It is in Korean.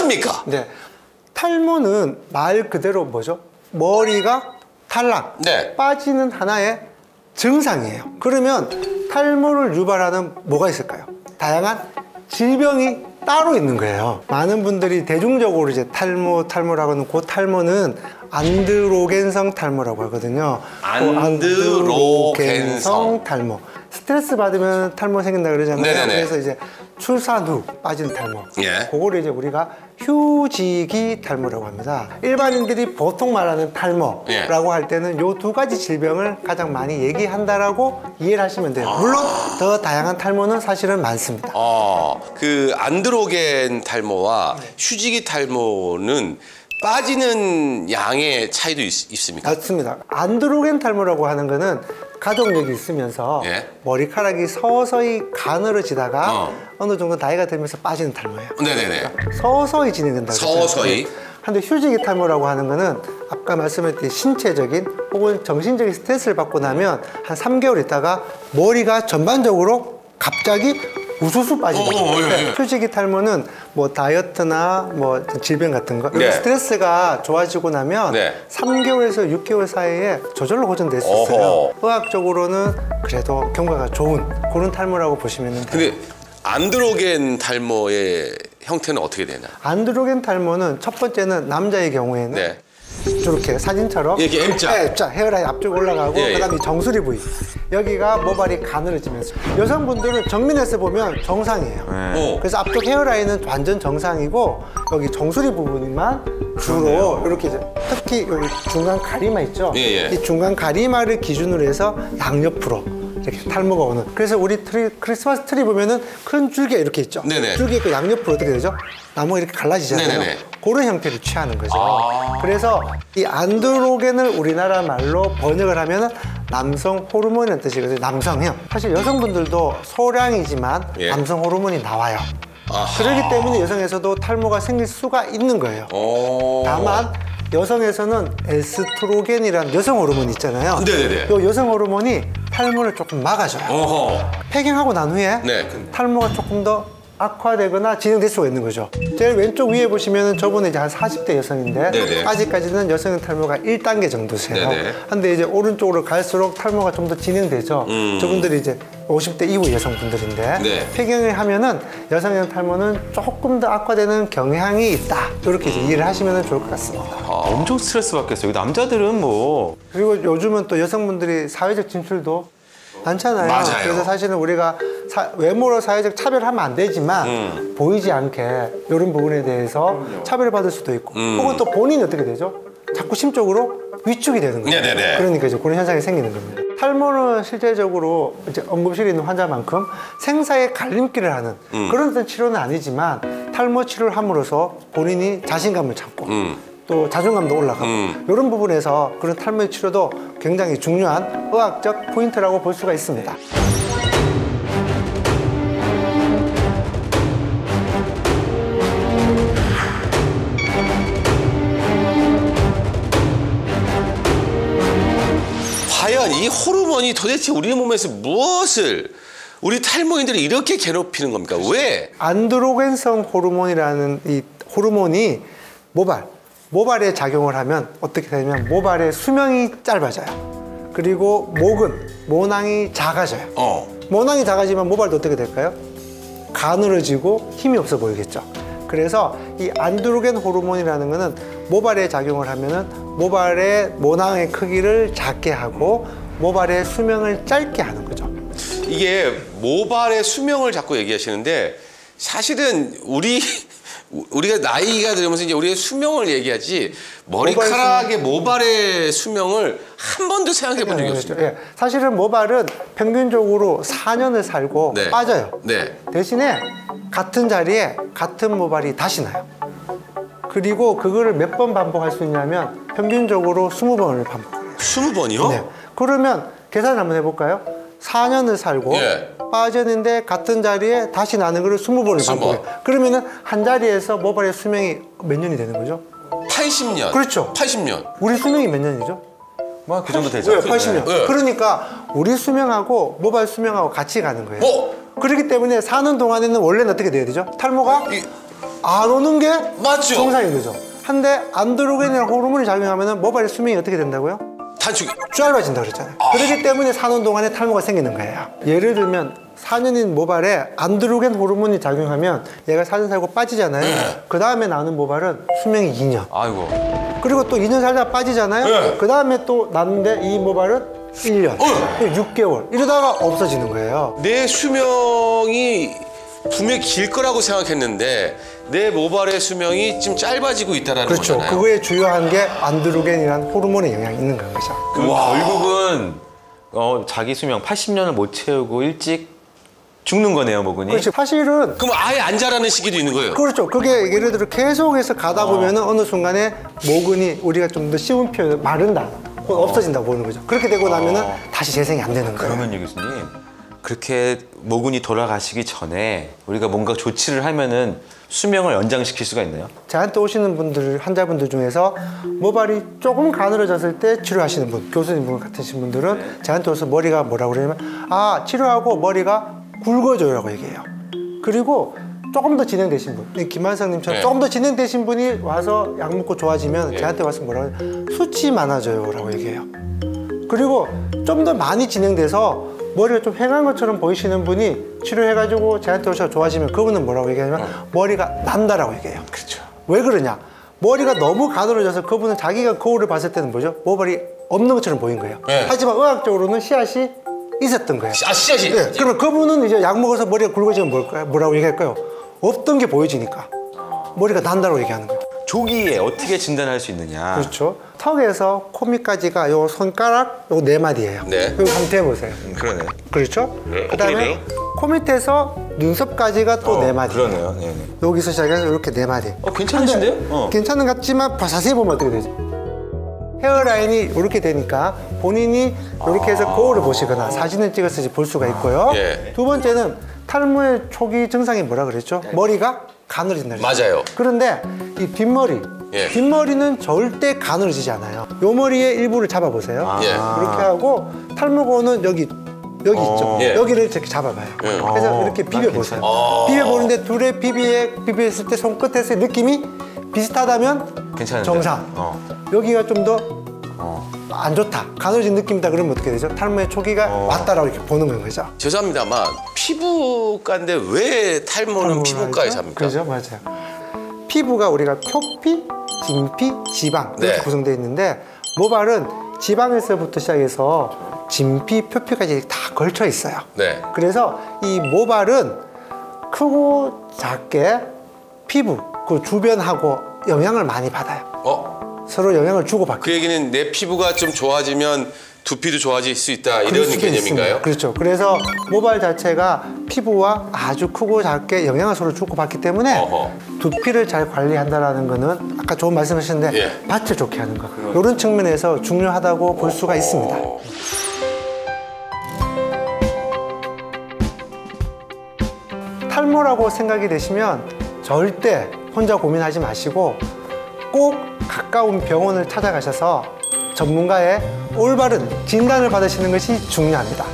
빠집니까? 네. 탈모는 말 그대로 뭐죠? 머리가 탈락, 네. 빠지는 하나의 증상이에요. 그러면 탈모를 유발하는 뭐가 있을까요? 다양한 질병이 따로 있는 거예요. 많은 분들이 대중적으로 이제 탈모라고 하는 그 탈모는 안드로겐성 탈모라고 하거든요. 안드로겐성 탈모. 스트레스 받으면 탈모 생긴다 그러잖아요. 네네네. 그래서 이제 출산 후 빠진 탈모. 예. 그거를 이제 우리가 휴지기 탈모라고 합니다. 일반인들이 보통 말하는 탈모라고 예. 할 때는 요 두 가지 질병을 가장 많이 얘기한다라고 이해를 하시면 돼요. 물론 더 다양한 탈모는 사실은 많습니다. 그 안드로겐 탈모와 휴지기 탈모는 빠지는 양의 차이도 있습니까? 맞습니다. 안드로겐 탈모라고 하는 거는 가족력이 있으면서 예. 머리카락이 서서히 가늘어지다가 어느 정도 나이가 들면서 빠지는 탈모예요. 네네네. 서서히 진행된다고 그랬잖아요. 서서히. 근데 휴지기 탈모라고 하는 거는 아까 말씀드린 신체적인 혹은 정신적인 스트레스를 받고 나면 한 3개월 있다가 머리가 전반적으로 갑자기 우수수 빠지는 거예요. 예. 휴지기 탈모는 뭐 다이어트나 뭐 질병 같은 거 네. 스트레스가 좋아지고 나면 네. 3개월에서 6개월 사이에 저절로 호전될 수 있어요. 어허. 의학적으로는 그래도 경과가 좋은 그런 탈모라고 보시면 돼요. 근데 안드로겐 탈모의 형태는 어떻게 되나? 안드로겐 탈모는 첫 번째는 남자의 경우에는 네. 이렇게 사진처럼 이렇게 M자. 네, M자 헤어라인 앞쪽 올라가고 예, 예. 그다음에 정수리 부위 여기가 모발이 가늘어지면서 여성분들은 정면에서 보면 정상이에요. 그래서 앞쪽 헤어라인은 완전 정상이고 여기 정수리 부분만 주로 이렇게 이제 특히 여기 중간 가리마 있죠. 예, 예. 이 중간 가리마를 기준으로 해서 양옆으로 이렇게 탈모가 오는. 그래서 우리 크리스마스 트리 보면은 큰 줄기 이렇게 있죠. 네네. 줄기 그 양옆으로 어떻게 되죠? 나무가 이렇게 갈라지잖아요. 네네네. 그런 형태를 취하는 거죠. 그래서 이 안드로겐을 우리나라 말로 번역을 하면은 남성 호르몬이라는 뜻이거든요. 남성형. 사실 여성분들도 소량이지만 예. 남성 호르몬이 나와요. 아하. 그렇기 때문에 여성에서도 탈모가 생길 수가 있는 거예요. 다만 여성에서는 에스트로겐이라는 여성 호르몬이 있잖아요. 네네네. 이 여성 호르몬이 탈모를 조금 막아줘요. 폐경하고 난 후에 네. 탈모가 조금 더 악화되거나 진행될 수가 있는 거죠. 제일 왼쪽 위에 보시면은 저분은 이제 한 40대 여성인데 네네. 아직까지는 여성의 탈모가 1단계 정도세요. 네네. 근데 이제 오른쪽으로 갈수록 탈모가 좀 더 진행되죠. 저분들이 이제 50대 이후 여성분들인데 네. 폐경을 하면은 여성의 탈모는 조금 더 악화되는 경향이 있다. 이렇게 이제 이해를 하시면 좋을 것 같습니다. 엄청 스트레스 받겠어요. 남자들은 뭐 그리고 요즘은 또 여성분들이 사회적 진출도 많잖아요. 맞아요. 그래서 사실은 우리가 외모로 사회적 차별하면 안 되지만 보이지 않게 이런 부분에 대해서 차별을 받을 수도 있고 혹은 또 본인이 어떻게 되죠? 자꾸 심적으로 위축이 되는 거예요. 네네네. 그러니까 이제 그런 현상이 생기는 겁니다. 탈모는 실제적으로 이제 응급실에 있는 환자만큼 생사의 갈림길을 하는 그런 어떤 치료는 아니지만 탈모 치료를 함으로써 본인이 자신감을 찾고 또 자존감도 올라가고 이런 부분에서 그런 탈모 치료도 굉장히 중요한 의학적 포인트라고 볼 수가 있습니다. 과연 이 호르몬이 도대체 우리 몸에서 무엇을 우리 탈모인들을 이렇게 괴롭히는 겁니까? 왜? 안드로겐성 호르몬이라는 이 호르몬이 모발에 작용을 하면 어떻게 되냐면 모발의 수명이 짧아져요. 그리고 모낭이 작아져요. 모낭이 작아지면 모발도 어떻게 될까요? 가늘어지고 힘이 없어 보이겠죠. 그래서 이 안드로겐 호르몬이라는 거는 모발에 작용을 하면은 모발의 모낭의 크기를 작게 하고 모발의 수명을 짧게 하는 거죠. 이게 모발의 수명을 자꾸 얘기하시는데 사실은 우리가 나이가 들면서 이제 우리의 수명을 얘기하지 머리카락의 모발의 수명을 한 번도 생각해 본 적이 없습니다. 예. 사실은 모발은 평균적으로 4년을 살고 네. 빠져요. 네. 대신에 같은 자리에 같은 모발이 다시 나요. 그리고 그거를 몇 번 반복할 수 있냐면 평균적으로 20번을 반복해요. 20번이요? 네. 그러면 계산 한번 해볼까요? 4년을 살고 예. 빠졌는데 같은 자리에 다시 나는 거를 20번을 반복해요. 그러면은 한 자리에서 모발의 수명이 몇 년이 되는 거죠? 80년. 그렇죠. 80년. 우리 수명이 몇 년이죠? 뭐 그 정도 되죠. 네, 80년. 네. 그러니까 우리 수명하고 모발 수명하고 같이 가는 거예요. 그렇기 때문에 사는 동안에는 원래는 어떻게 돼야 되죠? 탈모가 안 오는 게 맞죠. 정상인 거죠. 한데 안드로겐이라는 호르몬이 작용하면 모발의 수명이 어떻게 된다고요? 단축이. 짧아진다 그랬잖아요. 그렇기 때문에 사는 동안에 탈모가 생기는 거예요. 예를 들면 4년인 모발에 안드로겐 호르몬이 작용하면 얘가 4년 살고 빠지잖아요. 그 다음에 나는 모발은 수명이 2년. 아이고. 그리고 또 2년 살다가 빠지잖아요. 네. 그 다음에 또 났는데 이 모발은 1년, 6개월 이러다가 없어지는 거예요. 내 수명이 분명히 길 거라고 생각했는데 내 모발의 수명이 좀 짧아지고 있다는 그렇죠. 거잖아요. 그거에 주요한 게 안드로겐이라는 호르몬의 영향이 있는 거죠. 결국은 자기 수명 80년을 못 채우고 일찍 죽는 거네요, 모근이. 그렇죠. 사실은 그럼 아예 안 자라는 시기도 있는 거예요. 그렇죠. 그게 예를 들어 계속해서 가다 보면은 어느 순간에 모근이 우리가 좀 더 쉬운 표현을 마른다, 혹은 없어진다고 보는 거죠. 그렇게 되고 나면은 다시 재생이 안 되는 거예요. 그러면요, 교수님. 그렇게 모근이 돌아가시기 전에 우리가 뭔가 조치를 하면은 수명을 연장시킬 수가 있나요? 저한테 오시는 분들, 환자분들 중에서 모발이 조금 가늘어졌을 때 치료하시는 분, 교수님 같으신 분들은 저한테 와서 머리가 뭐라고 그러냐면 치료하고 머리가 굵어져요라고 얘기해요. 그리고 조금 더 진행되신 분, 김한성님처럼 네. 조금 더 진행되신 분이 와서 약 먹고 좋아지면 저한테 와서 뭐라고 해요? 숱이 많아져요라고 얘기해요. 그리고 좀 더 많이 진행돼서 머리가 좀 휑한 것처럼 보이시는 분이 치료해가지고 저한테 오셔서 좋아지면 그분은 뭐라고 얘기하냐면 머리가 난다라고 얘기해요. 그렇죠. 왜 그러냐? 머리가 너무 가늘어져서 그분은 자기가 거울을 봤을 때는 뭐죠? 모발이 없는 것처럼 보인 거예요. 네. 하지만 의학적으로는 씨앗이 있었던 거예요. 씨앗이. 네. 그럼 그분은 이제 약 먹어서 머리가 굵어지면 뭘까요? 뭐라고 얘기할까요? 없던 게 보여지니까 머리가 난다고 얘기하는 거예요. 조기에 어떻게 진단할 수 있느냐. 그렇죠. 턱에서 코 밑까지가 요 손가락 요 네 마디예요. 네. 여기 한번 대보세요. 그러네. 그렇죠? 네, 그다음에 어떻게 돼요? 코 밑에서 눈썹까지가 또 네 마디. 그러네요. 네네. 여기서 시작해서 이렇게 네 마디. 괜찮으신데요? 근데 괜찮은 것 같지만 자세히 보면 어떻게 되죠? 헤어라인이 이렇게 되니까 본인이 이렇게 해서 거울을 보시거나 사진을 찍어서 볼 수가 있고요. 예. 두 번째는 탈모의 초기 증상이 뭐라 그랬죠? 머리가 가늘어진다 그랬죠? 맞아요. 그런데 이 뒷머리, 예. 뒷머리는 절대 가늘어지지 않아요. 요 머리의 일부를 잡아보세요. 예. 이렇게 하고 탈모가 오는 여기 있죠. 예. 여기를 이렇게 잡아봐요. 그래서 이렇게 비벼보세요. 비벼보는데 둘의 비벼했을 때 손끝에서의 느낌이 비슷하다면 괜찮은데. 정상. 여기가 좀 더 안 좋다, 가늘어진 느낌이다 그러면 어떻게 되죠? 탈모의 초기가 왔다라고 이렇게 보는 거죠. 죄송합니다만 피부과인데 왜 탈모는 피부과에서 합니까? 그죠, 맞아요. 피부가 우리가 표피, 진피, 지방 이렇게 네. 구성되어 있는데 모발은 지방에서부터 시작해서 진피, 표피까지 다 걸쳐 있어요. 네. 그래서 이 모발은 크고 작게 피부 그 주변하고 영향을 많이 받아요. 서로 영향을 주고받고. 그 얘기는 내 피부가 좀 좋아지면 두피도 좋아질 수 있다 그럴 이런 수도 개념인가요? 있습니다. 그렇죠. 그래서 모발 자체가 피부와 아주 크고 작게 영향을 서로 주고받기 때문에 어허. 두피를 잘 관리한다는 거는 아까 좋은 말씀하셨는데 예. 밭을 좋게 하는 거 이런 측면에서 중요하다고 볼 수가 있습니다. 탈모라고 생각이 되시면 절대 혼자 고민하지 마시고 꼭 가까운 병원을 찾아가셔서 전문가의 올바른 진단을 받으시는 것이 중요합니다.